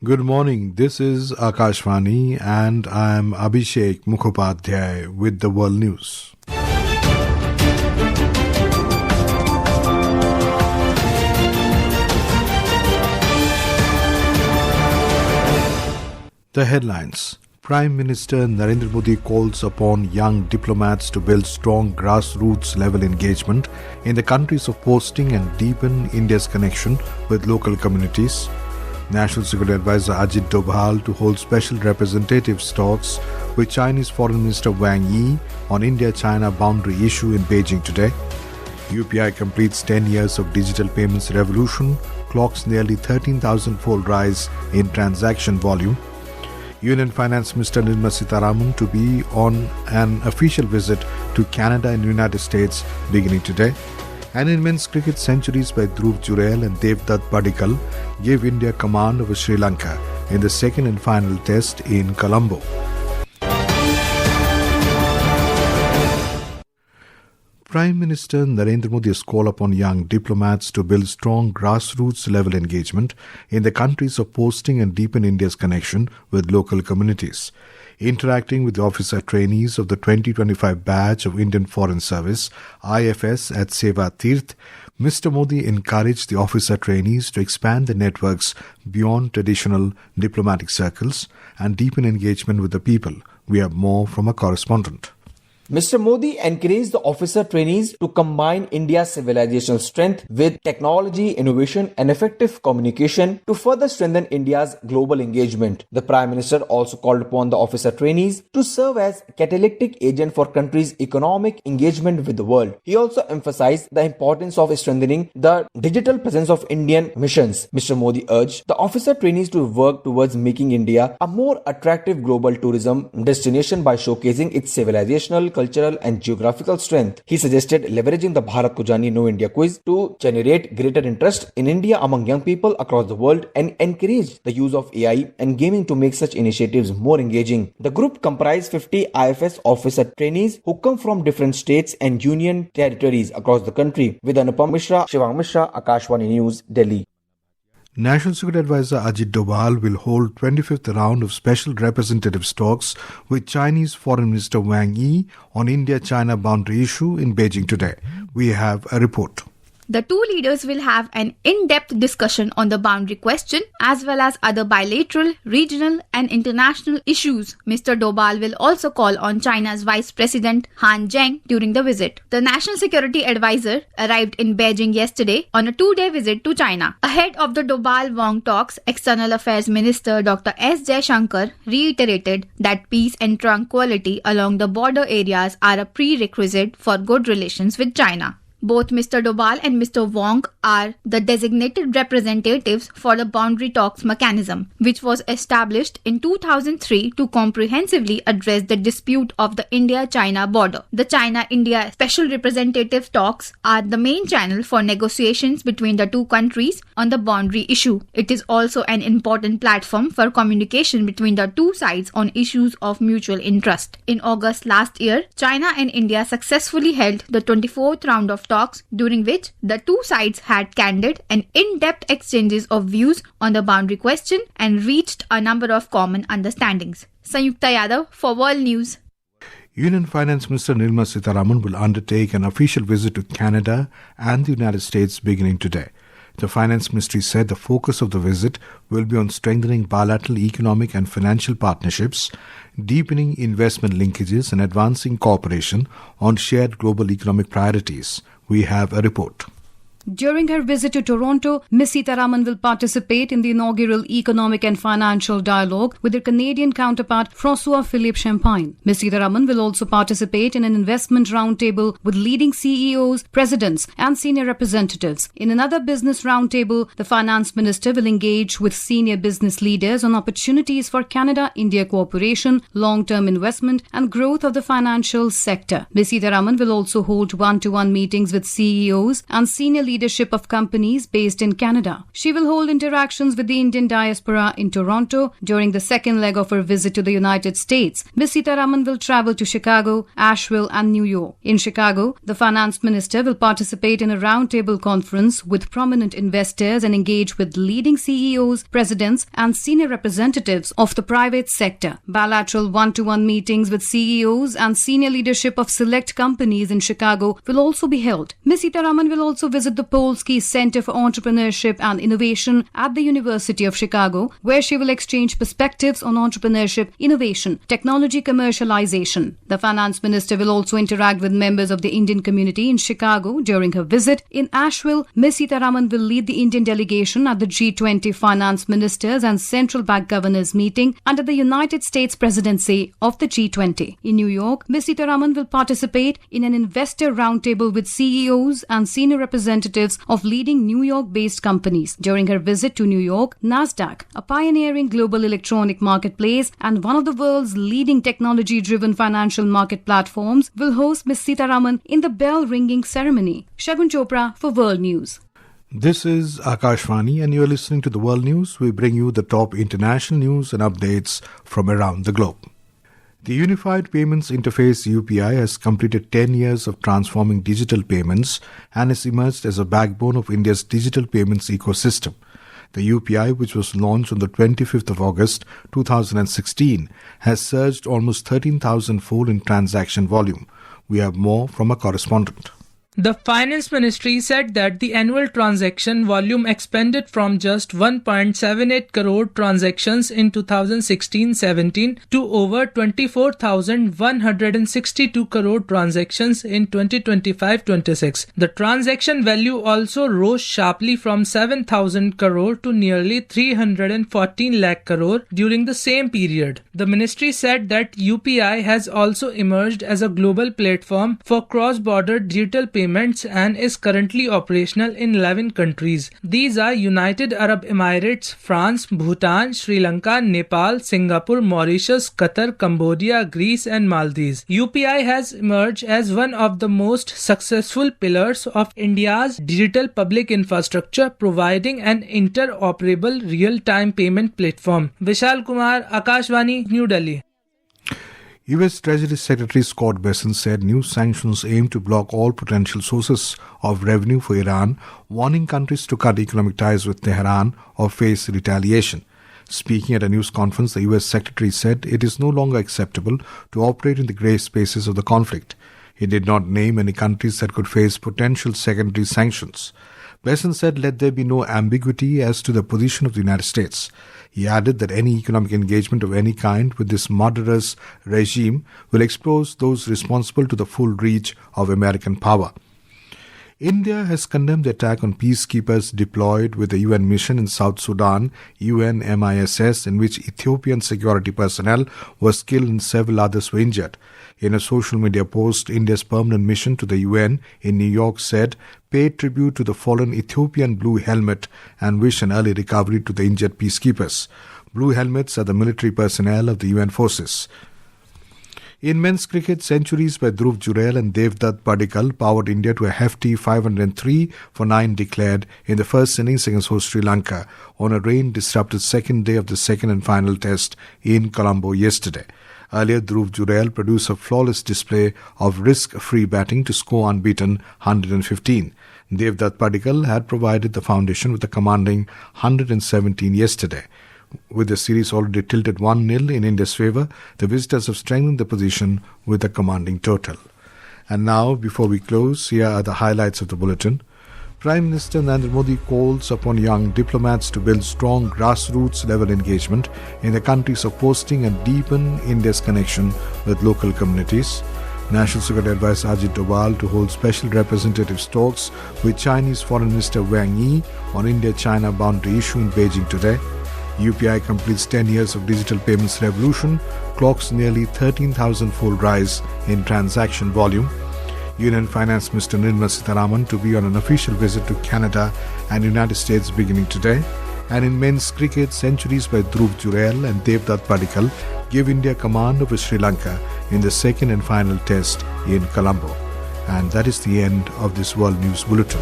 Good morning. This is Akashvani and I'm Abhishek Mukhopadhyay with the World News. The headlines. Prime Minister Narendra Modi calls upon young diplomats to build strong grassroots-level engagement in the countries of posting and deepen India's connection with local communities. National Security Advisor Ajit Doval to hold special representative talks with Chinese Foreign Minister Wang Yi on India-China boundary issue in Beijing today. UPI completes 10 years of digital payments revolution, clocks nearly 13,000-fold rise in transaction volume. Union Finance Minister Nirmala Sitharaman to be on an official visit to Canada and United States beginning today. And in men's cricket, centuries by Dhruv Jurel and Devdutt Padikkal gave India command over Sri Lanka in the second and final test in Colombo. Prime Minister Narendra Modi has called upon young diplomats to build strong grassroots-level engagement in the countries of posting and deepen India's connection with local communities. Interacting with the officer trainees of the 2025 batch of Indian Foreign Service, IFS at Seva Tirth, Mr. Modi encouraged the officer trainees to expand their networks beyond traditional diplomatic circles and deepen engagement with the people. We have more from a correspondent. Mr. Modi encouraged the officer trainees to combine India's civilizational strength with technology, innovation and effective communication to further strengthen India's global engagement. The Prime Minister also called upon the officer trainees to serve as catalytic agent for country's economic engagement with the world. He also emphasized the importance of strengthening the digital presence of Indian missions. Mr. Modi urged the officer trainees to work towards making India a more attractive global tourism destination by showcasing its civilizational, cultural and geographical strength. He suggested leveraging the Bharat Ko Janiye No India quiz to generate greater interest in India among young people across the world and encourage the use of AI and gaming to make such initiatives more engaging. The group comprised 50 IFS officer trainees who come from different states and union territories across the country. With Anupam Mishra, Shivang Mishra, Akashvani News, Delhi. National Security Advisor Ajit Doval will hold 25th round of special representative talks with Chinese Foreign Minister Wang Yi on India-China boundary issue in Beijing today. We have a report. The two leaders will have an in-depth discussion on the boundary question as well as other bilateral, regional and international issues. Mr. Doval will also call on China's Vice President Han Zheng during the visit. The National Security Advisor arrived in Beijing yesterday on a two-day visit to China. Ahead of the Doval-Wang talks, External Affairs Minister Dr. S. Jaishankar reiterated that peace and tranquility along the border areas are a prerequisite for good relations with China. Both Mr. Doval and Mr. Wang are the designated representatives for the boundary talks mechanism, which was established in 2003 to comprehensively address the dispute of the India-China border. The China-India Special Representative talks are the main channel for negotiations between the two countries on the boundary issue. It is also an important platform for communication between the two sides on issues of mutual interest. In August last year, China and India successfully held the 24th round of talks, during which the two sides had candid and in-depth exchanges of views on the boundary question and reached a number of common understandings. Sanyukta Yadav for World News. Union Finance Minister Nirmala Sitharaman will undertake an official visit to Canada and the United States beginning today. The Finance Ministry said the focus of the visit will be on strengthening bilateral economic and financial partnerships, deepening investment linkages and advancing cooperation on shared global economic priorities. We have a report. During her visit to Toronto, Ms. Sitharaman will participate in the inaugural Economic and Financial Dialogue with her Canadian counterpart François-Philippe Champagne. Ms. Sitharaman will also participate in an investment roundtable with leading CEOs, presidents and senior representatives. In another business roundtable, the Finance Minister will engage with senior business leaders on opportunities for Canada-India cooperation, long-term investment and growth of the financial sector. Ms. Sitharaman will also hold one-to-one meetings with CEOs and senior leaders leadership of companies based in Canada. She will hold interactions with the Indian diaspora in Toronto during the second leg of her visit to the United States. Ms. Sitharaman will travel to Chicago, Asheville and New York. In Chicago, the finance minister will participate in a roundtable conference with prominent investors and engage with leading CEOs, presidents and senior representatives of the private sector. Bilateral one-to-one meetings with CEOs and senior leadership of select companies in Chicago will also be held. Ms. Sitharaman will also visit the Polsky Center for Entrepreneurship and Innovation at the University of Chicago, where she will exchange perspectives on entrepreneurship, innovation, technology commercialization. The finance minister will also interact with members of the Indian community in Chicago during her visit. In Asheville, Ms. Sitharaman will lead the Indian delegation at the G20 finance ministers and central bank governors meeting under the United States presidency of the G20. In New York, Ms. Sitharaman will participate in an investor roundtable with CEOs and senior representatives of leading New York-based companies. During her visit to New York, NASDAQ, a pioneering global electronic marketplace and one of the world's leading technology-driven financial market platforms, will host Ms. Sitharaman in the bell-ringing ceremony. Shagun Chopra for World News. This is Akashvani and you are listening to the World News. We bring you the top international news and updates from around the globe. The Unified Payments Interface UPI has completed 10 years of transforming digital payments and has emerged as a backbone of India's digital payments ecosystem. The UPI, which was launched on the 25th of August 2016, has surged almost 13,000-fold in transaction volume. We have more from a correspondent. The Finance Ministry said that the annual transaction volume expanded from just 1.78 crore transactions in 2016-17 to over 24,162 crore transactions in 2025-26. The transaction value also rose sharply from 7,000 crore to nearly 314 lakh crore during the same period. The ministry said that UPI has also emerged as a global platform for cross-border digital payments and is currently operational in 11 countries. These are United Arab Emirates, France, Bhutan, Sri Lanka, Nepal, Singapore, Mauritius, Qatar, Cambodia, Greece and Maldives. UPI has emerged as one of the most successful pillars of India's digital public infrastructure, providing an interoperable real-time payment platform. Vishal Kumar, Akashvani, New Delhi. U.S. Treasury Secretary Scott Bessent said new sanctions aim to block all potential sources of revenue for Iran, warning countries to cut economic ties with Tehran or face retaliation. Speaking at a news conference, the U.S. Secretary said it is no longer acceptable to operate in the grey spaces of the conflict. He did not name any countries that could face potential secondary sanctions. Bessent said let there be no ambiguity as to the position of the United States. He added that any economic engagement of any kind with this murderous regime will expose those responsible to the full reach of American power. India has condemned the attack on peacekeepers deployed with the UN mission in South Sudan, UNMISS, in which Ethiopian security personnel was killed and several others were injured. In a social media post, India's permanent mission to the UN in New York said, paid tribute to the fallen Ethiopian Blue Helmet and wish an early recovery to the injured peacekeepers. Blue Helmets are the military personnel of the UN forces. In men's cricket, centuries by Dhruv Jurel and Devdutt Padikkal powered India to a hefty 503 for 9 declared in the first innings against host Sri Lanka on a rain-disrupted second day of the second and final test in Colombo yesterday. Earlier, Dhruv Jurel produced a flawless display of risk-free batting to score unbeaten 115. Devdutt Padikkal had provided the foundation with a commanding 117 yesterday. With the series already tilted 1-0 in India's favour, the visitors have strengthened the position with a commanding total. And now, before we close, here are the highlights of the bulletin. Prime Minister Narendra Modi calls upon young diplomats to build strong grassroots-level engagement in the countries of posting and deepen India's connection with local communities. National Security Advisor Ajit Doval to hold special representatives talks with Chinese Foreign Minister Wang Yi on India-China boundary issue in Beijing today. UPI completes 10 years of digital payments revolution, clocks nearly 13,000-fold rise in transaction volume. Union Finance Minister Nirmala Sitharaman to be on an official visit to Canada and United States beginning today. And in men's cricket, centuries by Dhruv Jurel and Devdutt Padikkal give India command over Sri Lanka in the second and final test in Colombo. And that is the end of this World News Bulletin.